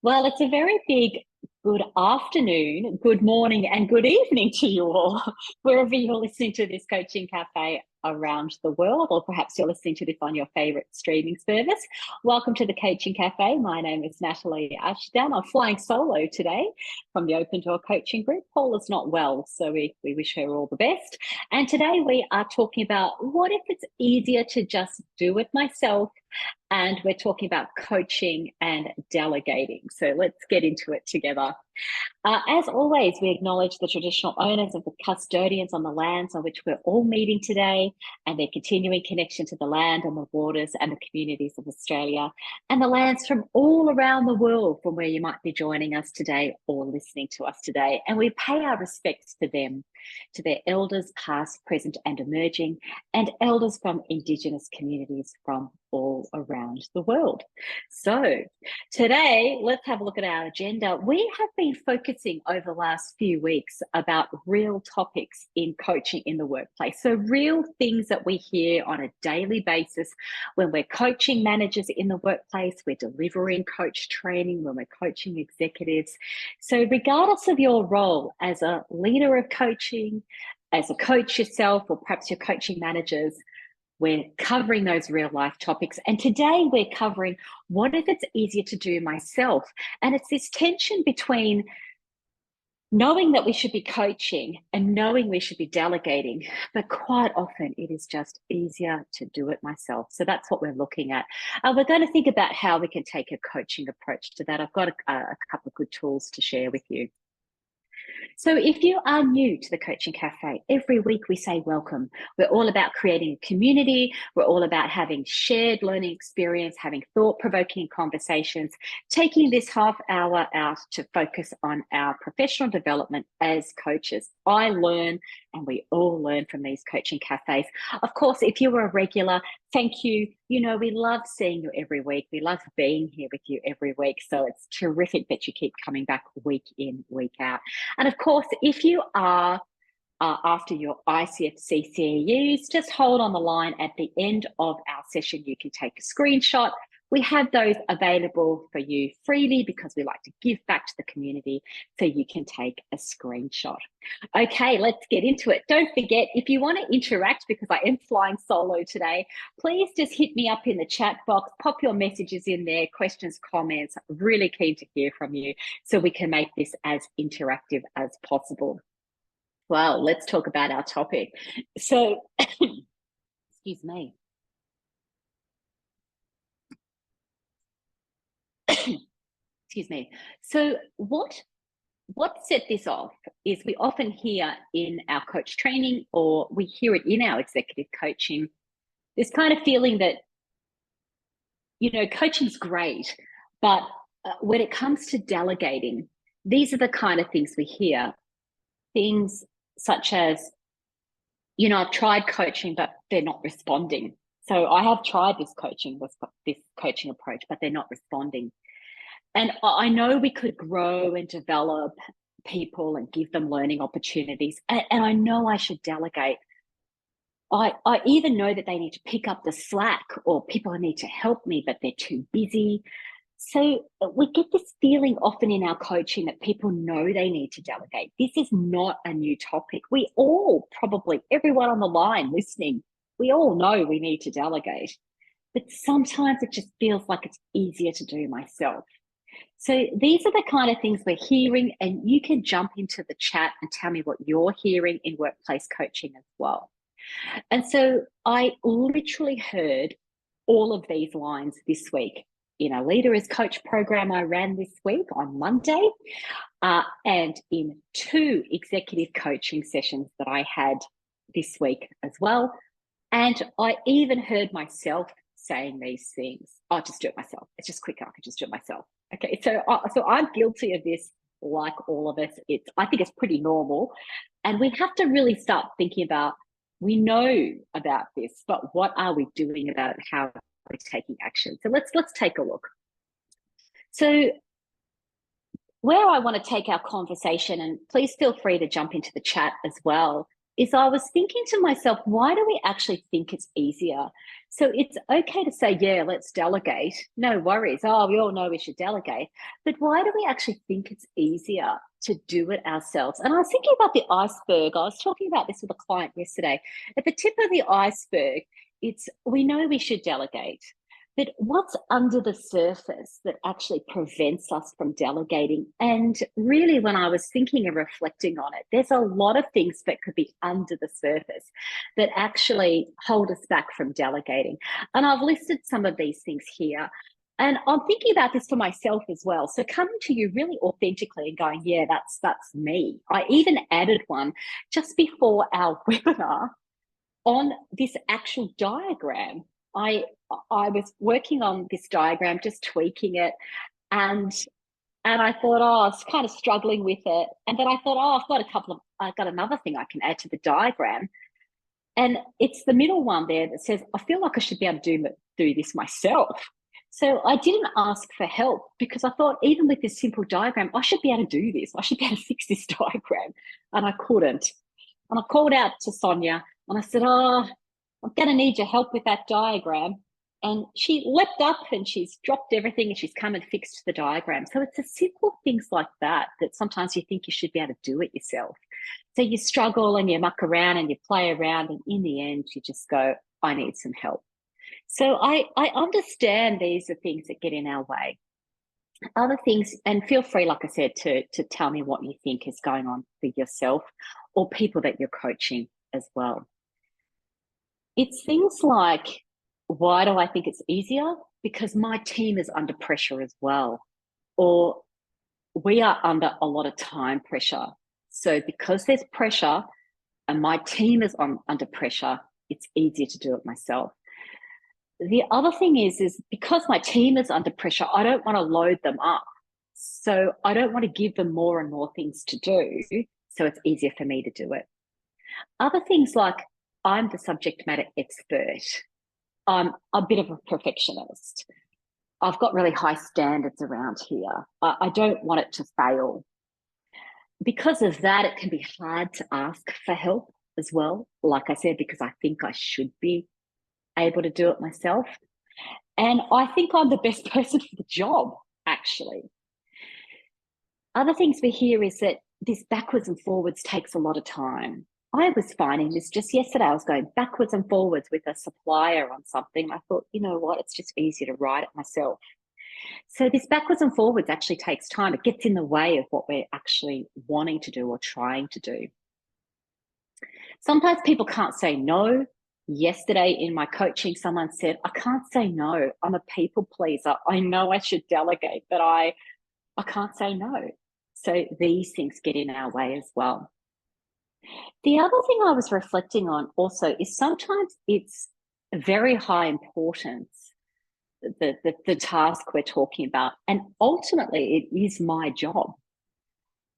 Well, it's a very big good afternoon, good morning, and good evening to you all, wherever you're listening to this coaching cafe around the world, or perhaps you're listening to this on your favorite streaming service. Welcome to the Coaching Cafe. My name is Natalie Ashdown. I'm flying solo today from the Open Door Coaching Group. Paula's not well, so we wish her all the best. And today we are talking about what if it's easier to just do it myself, and we're talking about coaching and delegating. So let's get into it together. As always, we acknowledge the traditional owners and the custodians on the lands on which we're all meeting today, and their continuing connection to the land and the waters and the communities of Australia, and the lands from all around the world from where you might be joining us today or listening to us today. And we pay our respects to them, to their elders past, present and emerging, and elders from Indigenous communities from all around the world. So today, let's have a look at our agenda. We have been focusing over the last few weeks about real topics in coaching in the workplace. So real things that we hear on a daily basis when we're coaching managers in the workplace, we're delivering coach training, when we're coaching executives. So regardless of your role as a leader of coaching, as a coach yourself, or perhaps you're coaching managers, we're covering those real life topics. And today we're covering what if it's easier to do myself? And it's this tension between knowing that we should be coaching and knowing we should be delegating, but quite often it is just easier to do it myself. So that's what we're looking at. We're going to think about how we can take a coaching approach to that. I've got a couple of good tools to share with you. So if you are new to the Coaching Cafe, every week we say welcome. We're all about creating a community. We're all about having shared learning experience, having thought-provoking conversations, taking this half hour out to focus on our professional development as coaches. I learn and we all learn from these coaching cafes. Of course, if you are a regular, thank you. You know, we love seeing you every week. We love being here with you every week. So it's terrific that you keep coming back week in, week out. And of course, if you are after your ICF CCEUs, just hold on the line. At the end of our session, you can take a screenshot. We have those available for you freely because we like to give back to the community, so you can take a screenshot. Okay, let's get into it. Don't forget, if you want to interact, because I am flying solo today, please just hit me up in the chat box, pop your messages in there, questions, comments. Really keen to hear from you so we can make this as interactive as possible. Well, let's talk about our topic. So, excuse me. Excuse me. So what set this off is we often hear in our coach training, or we hear it in our executive coaching, this kind of feeling that, you know, coaching's great, but when it comes to delegating, these are the kind of things we hear. Things such as, you know, I've tried coaching, but they're not responding. So I have tried this coaching approach, but they're not responding. And I know we could grow and develop people and give them learning opportunities. And I know I should delegate. I even know that they need to pick up the slack, or people need to help me, but they're too busy. So we get this feeling often in our coaching that people know they need to delegate. This is not a new topic. We all, probably everyone on the line listening, we all know we need to delegate. But sometimes it just feels like it's easier to do myself. So these are the kind of things we're hearing, and you can jump into the chat and tell me what you're hearing in workplace coaching as well. And so I literally heard all of these lines this week in a Leader as Coach program I ran this week on Monday, and in 2 executive coaching sessions that I had this week as well. And I even heard myself saying these things. I'll just do it myself. It's just quicker. I can just do it myself. Okay, so I'm guilty of this, like all of us. I think it's pretty normal, and we have to really start thinking about. We know about this, but what are we doing about it? How are we taking action? So let's take a look. So where I want to take our conversation, and please feel free to jump into the chat as well, is I was thinking to myself, why do we actually think it's easier? So it's okay to say, yeah, let's delegate. No worries. Oh, we all know we should delegate. But why do we actually think it's easier to do it ourselves? And I was thinking about the iceberg. I was talking about this with a client yesterday. At the tip of the iceberg, it's we know we should delegate. But what's under the surface that actually prevents us from delegating? And really, when I was thinking and reflecting on it, there's a lot of things that could be under the surface that actually hold us back from delegating. And I've listed some of these things here. And I'm thinking about this for myself as well. So coming to you really authentically and going, yeah, that's me. I even added one just before our webinar on this actual diagram. I was working on this diagram, just tweaking it, and I thought, oh, I was kind of struggling with it, and then I thought, oh, I've got another thing I can add to the diagram, and it's the middle one there that says, I feel like I should be able to do this myself. So I didn't ask for help because I thought, even with this simple diagram, I should be able to do this. I should be able to fix this diagram, and I couldn't. And I called out to Sonia and I said, oh, I'm going to need your help with that diagram. And she leapt up and she's dropped everything and she's come and fixed the diagram. So it's the simple things like that that sometimes you think you should be able to do it yourself. So you struggle and you muck around and you play around, and in the end, you just go, I need some help. So I understand these are things that get in our way. Other things, and feel free, like I said, to tell me what you think is going on for yourself or people that you're coaching as well. It's things like, why do I think it's easier? Because my team is under pressure as well, or we are under a lot of time pressure. So because there's pressure and my team is under pressure, it's easier to do it myself. The other thing is because my team is under pressure, I don't want to load them up. So I don't want to give them more and more things to do. So it's easier for me to do it. Other things like, I'm the subject matter expert. I'm a bit of a perfectionist. I've got really high standards around here. I don't want it to fail. Because of that, it can be hard to ask for help as well. Like I said, because I think I should be able to do it myself. And I think I'm the best person for the job, actually. Other things we hear is that this backwards and forwards takes a lot of time. I was finding this just yesterday. I was going backwards and forwards with a supplier on something. I thought, you know what, it's just easier to write it myself. So this backwards and forwards actually takes time. It gets in the way of what we're actually wanting to do or trying to do. Sometimes people can't say no. Yesterday in my coaching, someone said, I can't say no. I'm a people pleaser. I know I should delegate, but I can't say no. So these things get in our way as well. The other thing I was reflecting on also is sometimes it's very high importance, the task we're talking about, and ultimately it is my job.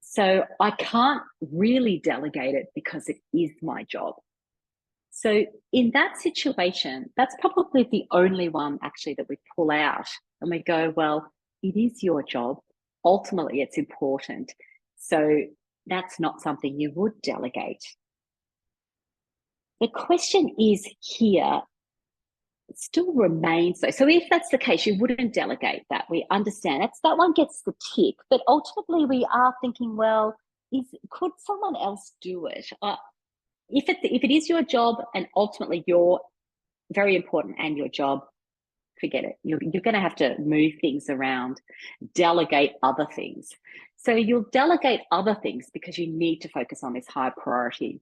So I can't really delegate it because it is my job. So in that situation, that's probably the only one actually that we pull out and we go, well, it is your job. Ultimately, it's important. So that's not something you would delegate. The question is here, it still remains though. So if that's the case, you wouldn't delegate that. We understand that one gets the tick, but ultimately we are thinking, well, could someone else do it? If it is your job and ultimately you're very important and your job, forget it. You're going to have to move things around, delegate other things. So you'll delegate other things because you need to focus on this high priority.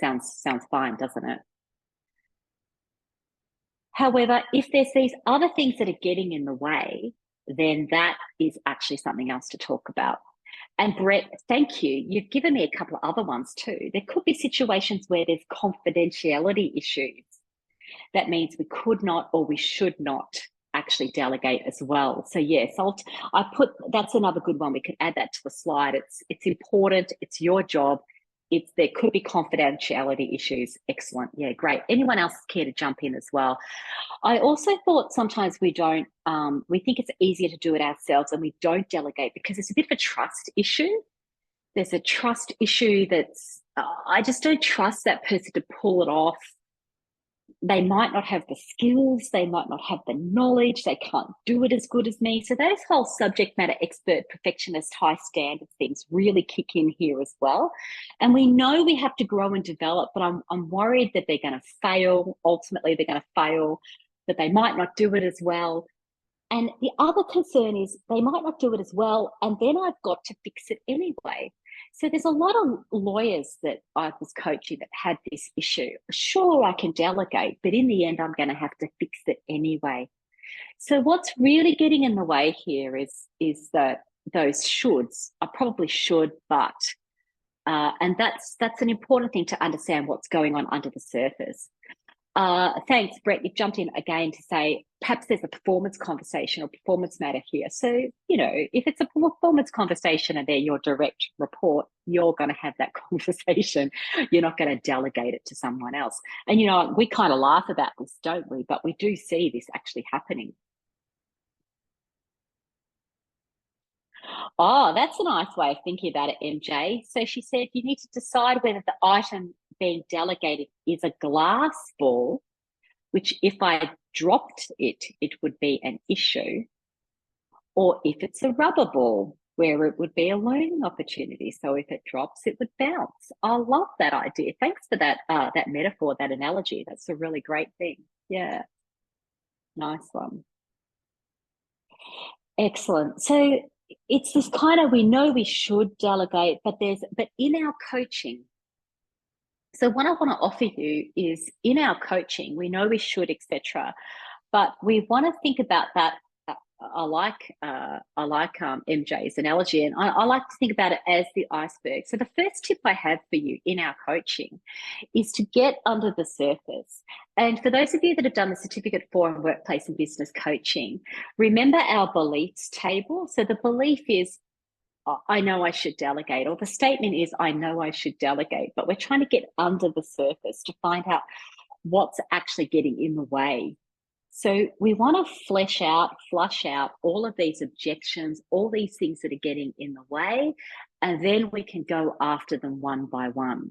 Sounds fine, doesn't it? However, if there's these other things that are getting in the way, then that is actually something else to talk about. And Brett, thank you. You've given me a couple of other ones too. There could be situations where there's confidentiality issues. That means we could not or we should not actually delegate as well. So yes, that's another good one. We could add that to the slide. It's important. It's your job. There could be confidentiality issues. Excellent. Yeah, great. Anyone else care to jump in as well? I also thought sometimes we think it's easier to do it ourselves and we don't delegate because it's a bit of a trust issue there's a trust issue that's, I just don't trust that person to pull it off. They might not have the skills, they might not have the knowledge, they can't do it as good as me. So those whole subject matter expert, perfectionist, high standard things really kick in here as well. And we know we have to grow and develop, but I'm worried that they're going to fail. Ultimately, they're going to fail, that they might not do it as well. And the other concern is they might not do it as well, and then I've got to fix it anyway. So there's a lot of lawyers that I was coaching that had this issue. Sure, I can delegate, but in the end, I'm going to have to fix it anyway. So what's really getting in the way here is that those shoulds. I probably should, but and that's an important thing to understand what's going on under the surface. Thanks, Brett. You've jumped in again to say perhaps there's a performance conversation or performance matter here. So, if it's a performance conversation and they're your direct report, you're going to have that conversation. You're not going to delegate it to someone else. And, we kind of laugh about this, don't we? But we do see this actually happening. Oh, that's a nice way of thinking about it, MJ. So she said you need to decide whether the item being delegated is a glass ball, which if I dropped it, it would be an issue, or if it's a rubber ball, where it would be a learning opportunity. So if it drops, it would bounce. I love that idea. Thanks for that that metaphor, that analogy. That's a really great thing. Yeah, nice one. Excellent. So it's this kind of, we know we should delegate, but in our coaching, so what I want to offer you is in our coaching, we know we should, etc., but we want to think about that. I like MJ's analogy, and I like to think about it as the iceberg. So the first tip I have for you in our coaching is to get under the surface. And for those of you that have done the certificate for and workplace and business coaching, remember our beliefs table. So the belief is, I know I should delegate, or the statement is, I know I should delegate, but we're trying to get under the surface to find out what's actually getting in the way. So we want to flush out all of these objections, all these things that are getting in the way, and then we can go after them one by one.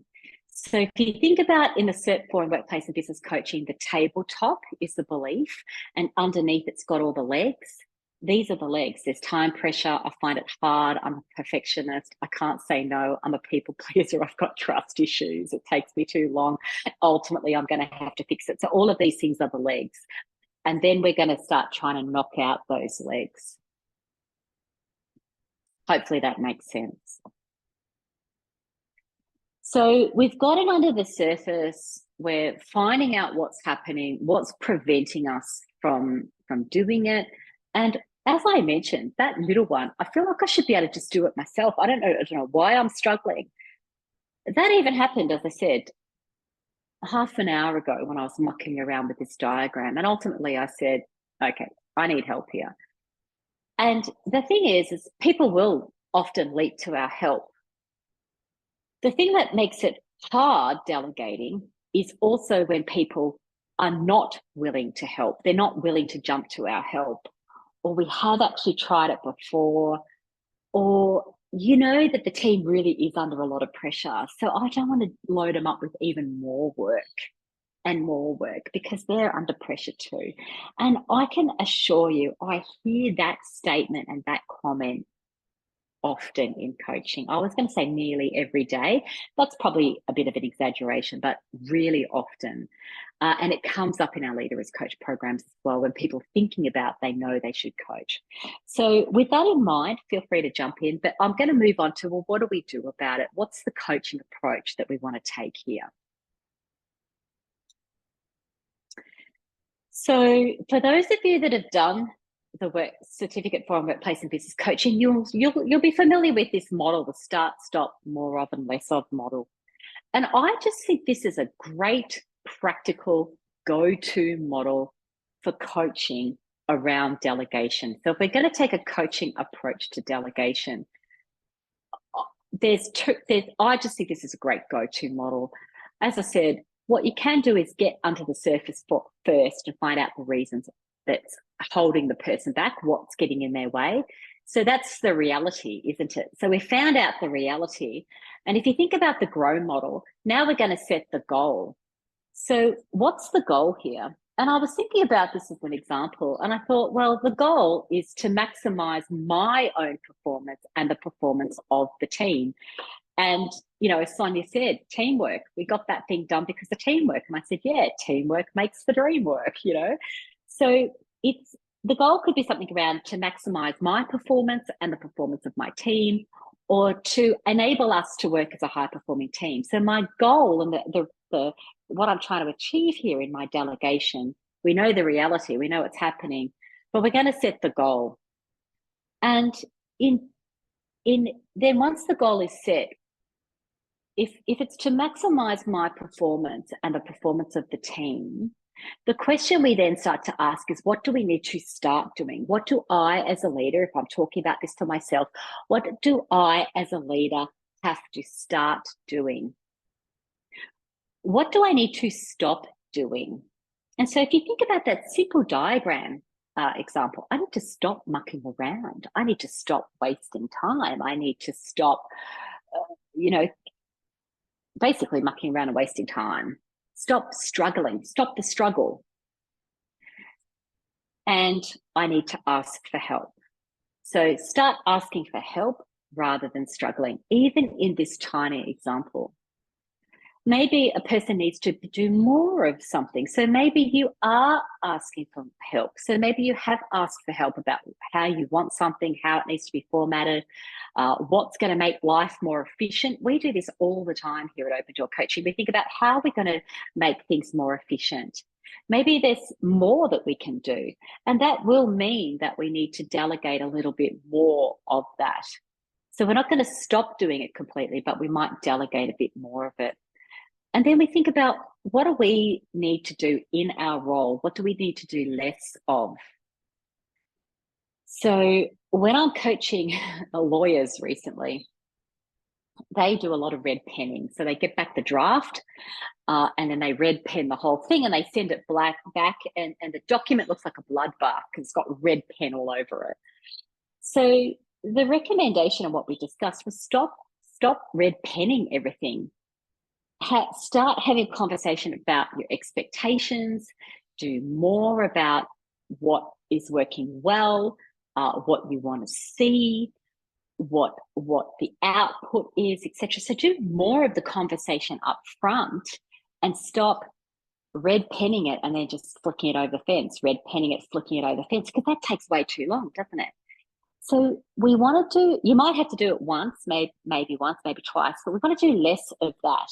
So if you think about in the Cert for and workplace and business coaching, the tabletop is the belief, and underneath it's got all the legs. These are the legs. There's time pressure. I find it hard. I'm a perfectionist. I can't say no. I'm a people pleaser. I've got trust issues. It takes me too long. Ultimately, I'm going to have to fix it. So all of these things are the legs. And then we're going to start trying to knock out those legs. Hopefully that makes sense. So we've got it under the surface. We're finding out what's happening, what's preventing us from doing it. And as I mentioned, that little one, I feel like I should be able to just do it myself. I don't know why I'm struggling. That even happened, as I said, half an hour ago when I was mucking around with this diagram. And ultimately I said, okay, I need help here. And the thing is people will often leap to our help. The thing that makes it hard delegating is also when people are not willing to help. They're not willing to jump to our help, or we have actually tried it before, or that the team really is under a lot of pressure. So I don't want to load them up with even more work because they're under pressure too. And I can assure you, I hear that statement and that comment often in coaching. I was going to say nearly every day. That's probably a bit of an exaggeration, but really often. And it comes up in our Leader as Coach programs as well when people are thinking about they know they should coach. So with that in mind, feel free to jump in, but I'm going to move on to, well, what do we do about it? What's the coaching approach that we want to take here? So for those of you that have done the work certificate for workplace and business coaching, you'll be familiar with this model, the start, stop, more of and less of model. And I just think this is a great practical go-to model for coaching around delegation. So if we're going to take a coaching approach to delegation, I just think this is a great go-to model. As I said, what you can do is get under the surface first and find out the reasons that's holding the person back, what's getting in their way. So that's the reality, isn't it? So we found out the reality. And if you think about the grow model, now we're going to set the goal. So what's the goal here? And I was thinking about this as an example, and I thought, well, the goal is to maximize my own performance and the performance of the team. And, you know, as Sonia said, teamwork, we got that thing done because of teamwork. And I said, yeah, teamwork makes the dream work, you know? So it's, the goal could be something around to maximize my performance and the performance of my team, or to enable us to work as a high performing team. So my goal and the what I'm trying to achieve here in my delegation, we know the reality, we know what's happening, but we're going to set the goal. And then once the goal is set, if it's to maximize my performance and the performance of the team, the question we then start to ask is, what do we need to start doing? What do I, as a leader, if I'm talking about this to myself, what do I, as a leader, have to start doing? What do I need to stop doing? And so if you think about that simple diagram example, I need to stop mucking around. I need to stop wasting time. I need to stop, basically mucking around and wasting time. Stop struggling, stop the struggle. And I need to ask for help. So start asking for help rather than struggling, even in this tiny example. Maybe a person needs to do more of something. So maybe you are asking for help. So maybe you have asked for help about how you want something, how it needs to be formatted, what's going to make life more efficient. We do this all the time here at Open Door Coaching. We think about how we're going to make things more efficient. Maybe there's more that we can do. And that will mean that we need to delegate a little bit more of that. So we're not going to stop doing it completely, but we might delegate a bit more of it. And then we think about, what do we need to do in our role? What do we need to do less of? So when I'm coaching lawyers recently, they do a lot of red penning. So they get back the draft and then they red pen the whole thing and they send it back and the document looks like a bloodbath because it's got red pen all over it. So the recommendation of what we discussed was stop red penning everything. Start having a conversation about your expectations, do more about what is working well, what you want to see, what the output is, etc. So do more of the conversation up front and stop red penning it and then just flicking it over the fence, red penning it, flicking it over the fence, because that takes way too long, doesn't it? So we want to do, you might have to do it once, maybe once, maybe twice, but we want to do less of that.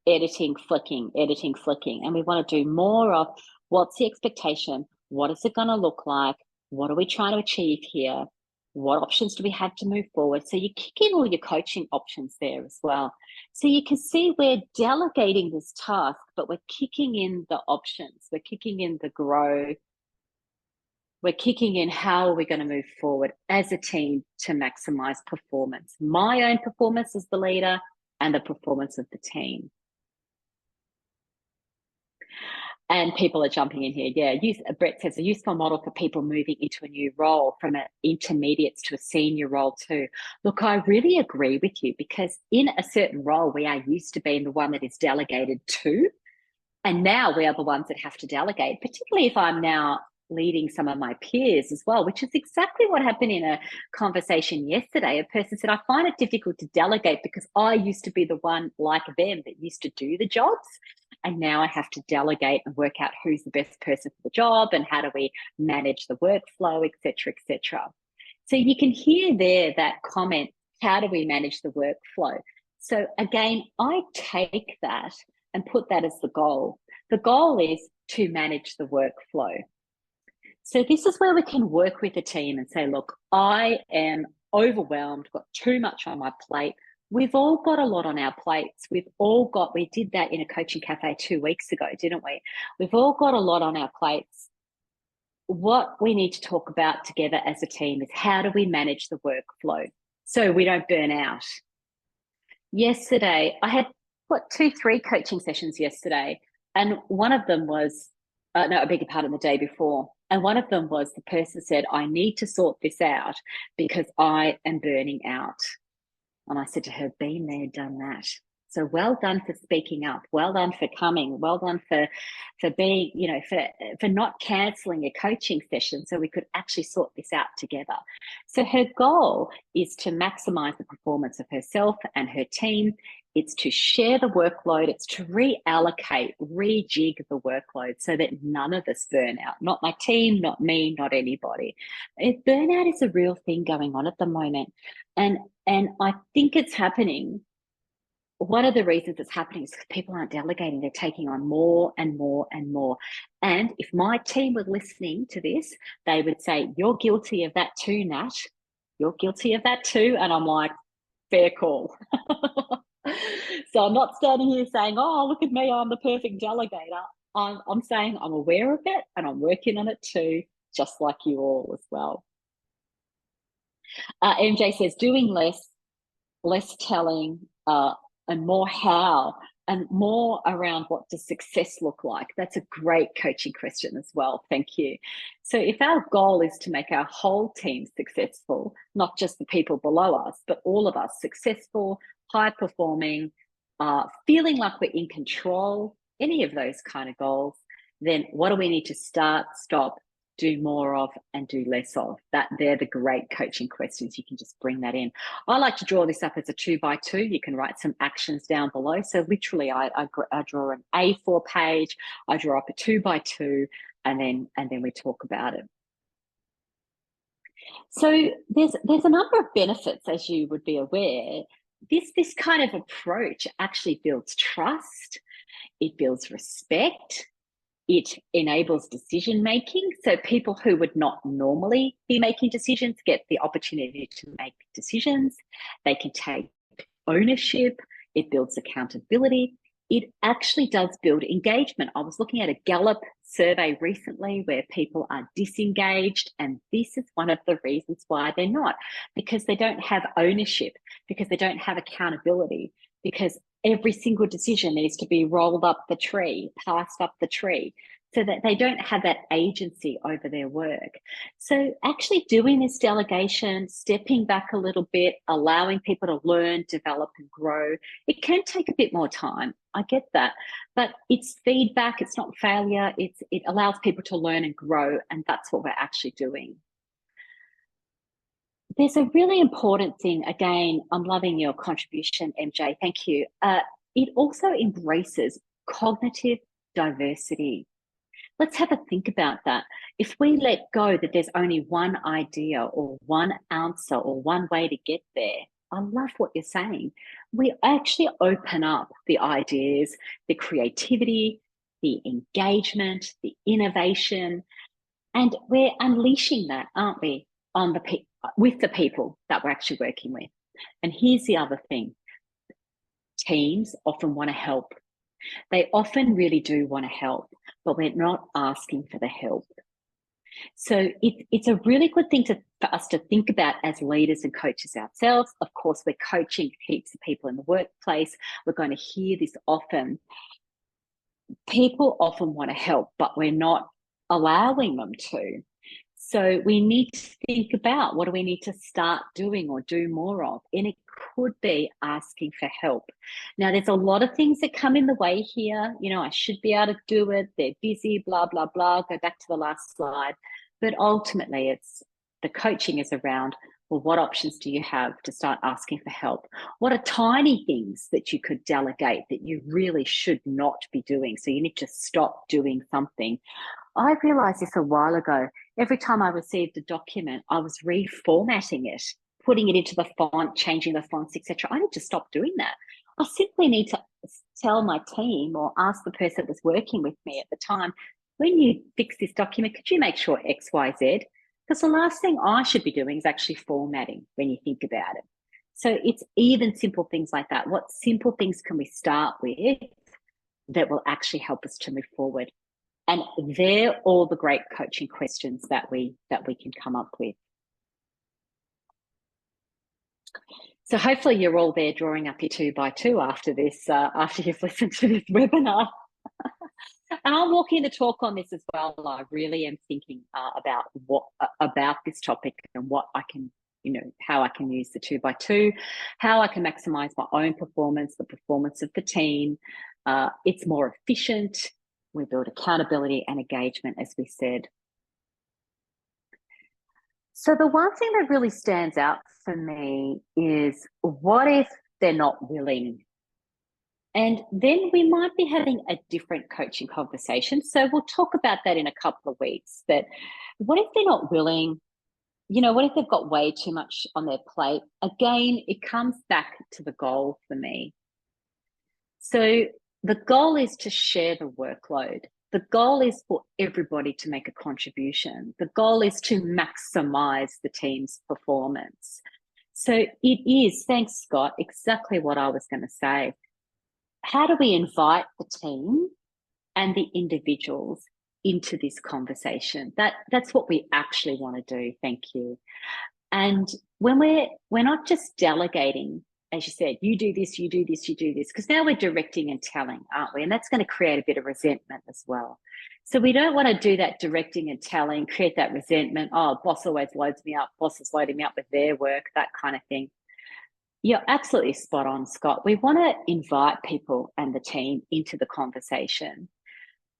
Editing, flicking. And we want to do more of, what's the expectation? What is it going to look like? What are we trying to achieve here? What options do we have to move forward? So you kick in all your coaching options there as well. So you can see we're delegating this task, but we're kicking in the options. We're kicking in the grow. We're kicking in how are we going to move forward as a team to maximize performance, my own performance as the leader and the performance of the team. And people are jumping in here. Yeah, Brett says a useful model for people moving into a new role, from an intermediates to a senior role too. Look, I really agree with you, because in a certain role, we are used to being the one that is delegated to. And now we are the ones that have to delegate, particularly if I'm now leading some of my peers as well, which is exactly what happened in a conversation yesterday. A person said, I find it difficult to delegate because I used to be the one like them that used to do the jobs. And now I have to delegate and work out who's the best person for the job and how do we manage the workflow, et cetera, et cetera. So you can hear there that comment, how do we manage the workflow? So again, I take that and put that as the goal. The goal is to manage the workflow. So this is where we can work with the team and say, look, I am overwhelmed, got too much on my plate. We've all got a lot on our plates. We did that in a coaching cafe 2 weeks ago, didn't we? We've all got a lot on our plates. What we need to talk about together as a team is, how do we manage the workflow so we don't burn out? Yesterday, I had 3 coaching sessions yesterday, and one of them was, I beg your pardon, the day before. And one of them was the person said, I need to sort this out because I am burning out. And I said to her, been there, done that. So well done for speaking up. Well done for coming. Well done for being, for not cancelling a coaching session so we could actually sort this out together. So her goal is to maximize the performance of herself and her team. It's to share the workload. It's to reallocate, rejig the workload so that none of us burn out. Not my team, not me, not anybody. Burnout is a real thing going on at the moment. And I think it's happening. One of the reasons it's happening is because people aren't delegating. They're taking on more and more and more. And if my team were listening to this, they would say, you're guilty of that too, Nat. You're guilty of that too. And I'm like, fair call. So I'm not standing here saying, oh, look at me, I'm the perfect delegator. I'm saying I'm aware of it and I'm working on it too, just like you all as well. MJ says, doing less telling, and more how, and more around what does success look like. That's a great coaching question as well. Thank you. So if our goal is to make our whole team successful, not just the people below us, but all of us successful, high performing, feeling like we're in control, any of those kind of goals, then what do we need to start, stop, do more of, and do less of? They're the great coaching questions. You can just bring that in. I like to draw this up as a 2x2. You can write some actions down below. So literally I draw an A4 page, I draw up a 2x2, and then we talk about it. So there's a number of benefits, as you would be aware. This kind of approach actually builds trust. It builds respect. It enables decision making. So people who would not normally be making decisions get the opportunity to make decisions. They can take ownership. It builds accountability. It actually does build engagement. I was looking at a Gallup survey recently where people are disengaged, and this is one of the reasons why they're not, because they don't have ownership, because they don't have accountability, because every single decision needs to be rolled up the tree, passed up the tree, so that they don't have that agency over their work. So actually doing this delegation, stepping back a little bit, allowing people to learn, develop, and grow, it can take a bit more time. I get that, but it's feedback, it's not failure. It allows people to learn and grow, and that's what we're actually doing. There's a really important thing. Again, I'm loving your contribution, MJ. Thank you. It also embraces cognitive diversity. Let's have a think about that. If we let go that there's only one idea or one answer or one way to get there, I love what you're saying. We actually open up the ideas, the creativity, the engagement, the innovation, and we're unleashing that, aren't we, on with the people that we're actually working with. And here's the other thing. Teams often want to help. They often really do want to help, but we're not asking for the help. So it's a really good thing for us to think about as leaders and coaches ourselves. Of course, we're coaching heaps of people in the workplace. We're going to hear this often. People often want to help, but we're not allowing them to. So we need to think about what do we need to start doing or do more of. And it could be asking for help. Now, there's a lot of things that come in the way here. I should be able to do it. They're busy, blah, blah, blah. Go back to the last slide. But ultimately, the coaching is around, well, what options do you have to start asking for help? What are tiny things that you could delegate that you really should not be doing? So you need to stop doing something. I realized this a while ago. Every time I received a document, I was reformatting it, putting it into the font, changing the fonts, etc. I need to stop doing that. I simply need to tell my team or ask the person that was working with me at the time, when you fix this document, could you make sure X, Y, Z? Because the last thing I should be doing is actually formatting when you think about it. So it's even simple things like that. What simple things can we start with that will actually help us to move forward? And they're all the great coaching questions that we can come up with. So hopefully you're all there drawing up your 2x2 after this, after you've listened to this webinar. And I'm walking the talk on this as well. I really am thinking about about this topic and what I can, how I can use the 2x2, how I can maximize my own performance, the performance of the team. It's more efficient. We build accountability and engagement, as we said. So the one thing that really stands out for me is, what if they're not willing? And then we might be having a different coaching conversation. So we'll talk about that in a couple of weeks. But what if they're not willing? What if they've got way too much on their plate? Again, it comes back to the goal for me. So the goal is to share the workload. The goal is for everybody to make a contribution. The goal is to maximize the team's performance. So it is, thanks, Scott, exactly what I was going to say. How do we invite the team and the individuals into this conversation? That's what we actually want to do. Thank you. And when we're not just delegating, as you said, you do this, you do this, you do this, because now we're directing and telling, aren't we? And that's going to create a bit of resentment as well. So we don't want to do that directing and telling, create that resentment. Oh, boss always loads me up. Boss is loading me up with their work, that kind of thing. You're absolutely spot on, Scott. We want to invite people and the team into the conversation.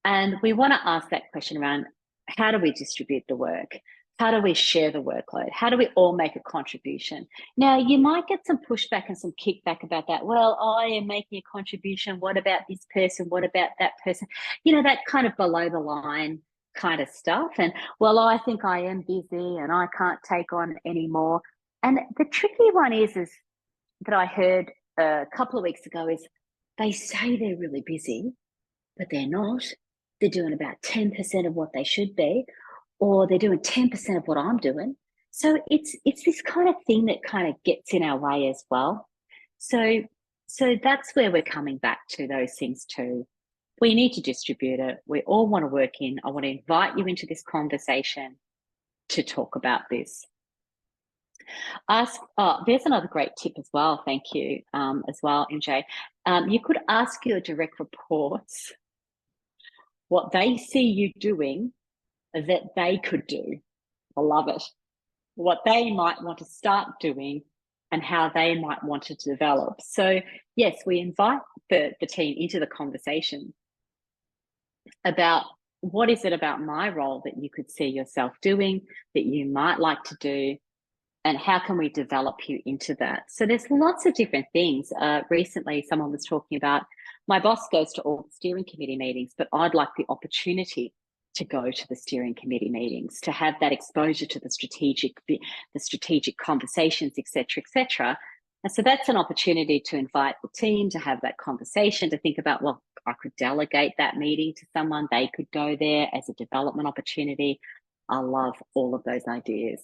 And we want to ask that question around, how do we distribute the work? How do we share the workload? How do we all make a contribution? Now, you might get some pushback and some kickback about that. Well, I am making a contribution. What about this person? What about that person? That kind of below the line kind of stuff. And, well, I think I am busy and I can't take on any more. And the tricky one is that I heard a couple of weeks ago is, they say they're really busy, but they're not. They're doing about 10% of what they should be, or they're doing 10% of what I'm doing. So it's this kind of thing that kind of gets in our way as well. So that's where we're coming back to those things too. We need to distribute it. We all want to work in. I want to invite you into this conversation to talk about this. There's another great tip as well. Thank you as well, MJ. You could ask your direct reports what they see you doing that they could do. I love it. What they might want to start doing and how they might want to develop. So yes, we invite the team into the conversation about, what is it about my role that you could see yourself doing, that you might like to do, and how can we develop you into that? So there's lots of different things. Recently, someone was talking about, my boss goes to all the steering committee meetings, but I'd like the opportunity to go to the steering committee meetings, to have that exposure to the strategic conversations, et cetera, And so that's an opportunity to invite the team to have that conversation, to think about, well, I could delegate that meeting to someone. They could go there as a development opportunity. I love all of those ideas.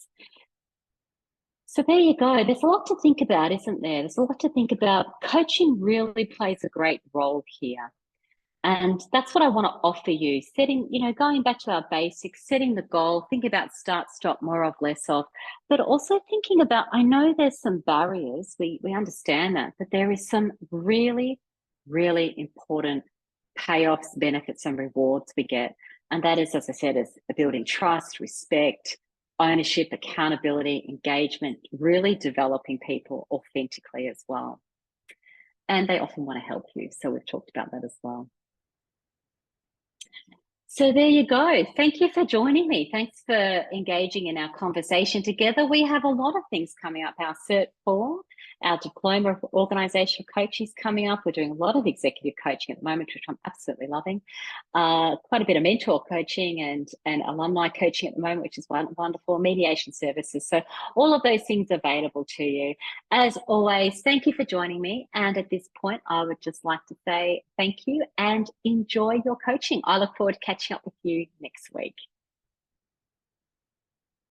So there you go. There's a lot to think about, isn't there? There's a lot to think about. Coaching really plays a great role here. And that's what I want to offer you. Going back to our basics, setting the goal, think about start, stop, more of, less of, but also thinking about, I know there's some barriers, we understand that, but there is some really, really important payoffs, benefits, and rewards we get. And that is, as I said, is building trust, respect, ownership, accountability, engagement, really developing people authentically as well. And they often want to help you. So we've talked about that as well. So there you go. Thank you for joining me. Thanks for engaging in our conversation together. We have a lot of things coming up. Our Cert 4, our Diploma of Organisational Coaching is coming up. We're doing a lot of executive coaching at the moment, which I'm absolutely loving. Quite a bit of mentor coaching and alumni coaching at the moment, which is wonderful. Mediation services. So all of those things available to you. As always, thank you for joining me. And at this point, I would just like to say thank you and enjoy your coaching. I look forward to catching up with you next week.